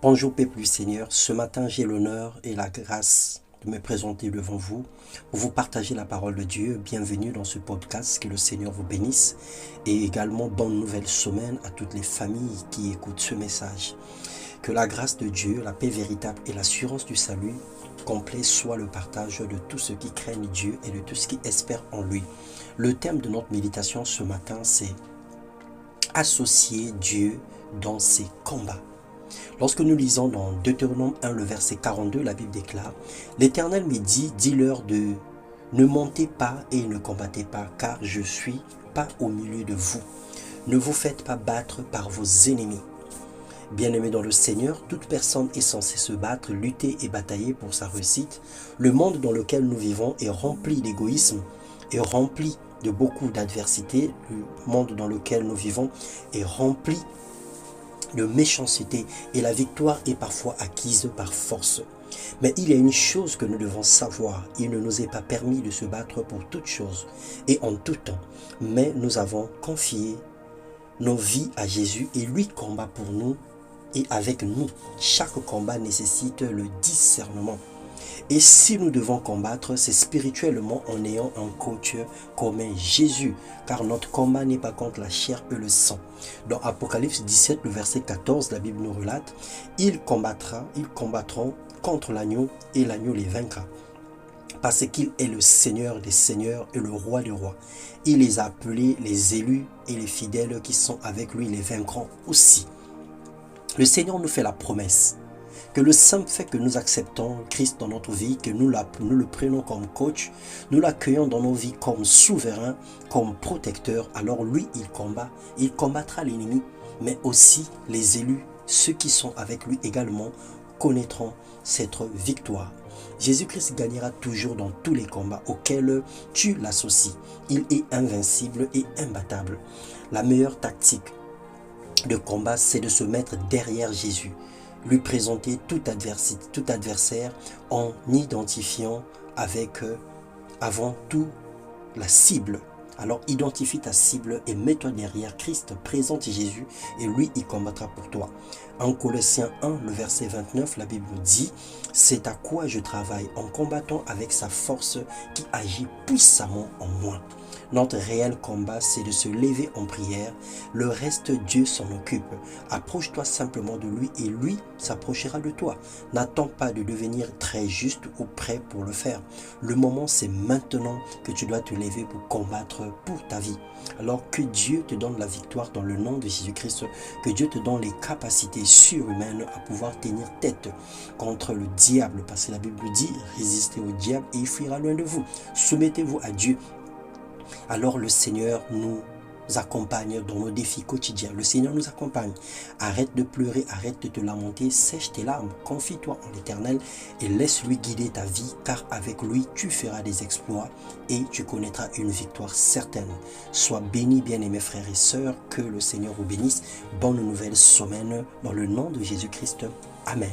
Bonjour peuple du Seigneur, ce matin j'ai l'honneur et la grâce de me présenter devant vous pour vous partager la parole de Dieu. Bienvenue dans ce podcast, que le Seigneur vous bénisse et également bonne nouvelle semaine à toutes les familles qui écoutent ce message. Que la grâce de Dieu, la paix véritable et l'assurance du salut complet soit le partage de tous ceux qui craignent Dieu et de tous ceux qui espèrent en lui. Le thème de notre méditation ce matin, c'est associer Dieu dans ses combats. Lorsque nous lisons dans Deutéronome 1, le verset 42, la Bible déclare « L'Éternel me dit, dis-leur de ne montez pas et ne combattez pas, car je suis pas au milieu de vous. Ne vous faites pas battre par vos ennemis. » Bien-aimés dans le Seigneur, toute personne est censée se battre, lutter et batailler pour sa réussite. Le monde dans lequel nous vivons est rempli d'égoïsme, est rempli de beaucoup d'adversité. Le monde dans lequel nous vivons est rempli de méchanceté et la victoire est parfois acquise par force. Mais il y a une chose que nous devons savoir, il ne nous est pas permis de se battre pour toutes choses et en tout temps, mais nous avons confié nos vies à Jésus et lui combat pour nous et avec nous. Chaque combat nécessite le discernement. Et si nous devons combattre, c'est spirituellement en ayant un coach comme Jésus. Car notre combat n'est pas contre la chair et le sang. Dans Apocalypse 17, le verset 14, la Bible nous relate, ils combattront contre l'agneau et l'agneau les vaincra. Parce qu'il est le Seigneur des seigneurs et le roi des rois. Il les a appelés, les élus et les fidèles qui sont avec lui les vaincront aussi. Le Seigneur nous fait la promesse que le simple fait que nous acceptons Christ dans notre vie, que nous le prenons comme coach, nous l'accueillons dans nos vies comme souverain, comme protecteur, alors lui, il combattra l'ennemi, mais aussi les élus, ceux qui sont avec lui également, connaîtront cette victoire. Jésus-Christ gagnera toujours dans tous les combats auxquels tu l'associes. Il est invincible et imbattable. La meilleure tactique de combat, c'est de se mettre derrière Jésus, lui présenter tout adversaire en identifiant avant tout la cible. Alors identifie ta cible et mets-toi derrière Christ, présente Jésus et lui il combattra pour toi. En Colossiens 1, le verset 29, la Bible dit « C'est à quoi je travaille en combattant avec sa force qui agit puissamment en moi. » Notre réel combat, c'est de se lever en prière. Le reste, Dieu s'en occupe. Approche-toi simplement de lui et lui s'approchera de toi. N'attends pas de devenir très juste ou prêt pour le faire. Le moment, c'est maintenant que tu dois te lever pour combattre pour ta vie. Alors que Dieu te donne la victoire dans le nom de Jésus-Christ. Que Dieu te donne les capacités surhumaines à pouvoir tenir tête contre le diable. Parce que la Bible dit, résistez au diable et il fuira loin de vous. Soumettez-vous à Dieu. Alors le Seigneur nous accompagne dans nos défis quotidiens. Le Seigneur nous accompagne. Arrête de pleurer, arrête de te lamenter, sèche tes larmes, confie-toi en l'Éternel et laisse-lui guider ta vie, car avec lui, tu feras des exploits et tu connaîtras une victoire certaine. Sois béni, bien-aimés frères et sœurs, que le Seigneur vous bénisse. Bonne nouvelle semaine dans le nom de Jésus-Christ. Amen.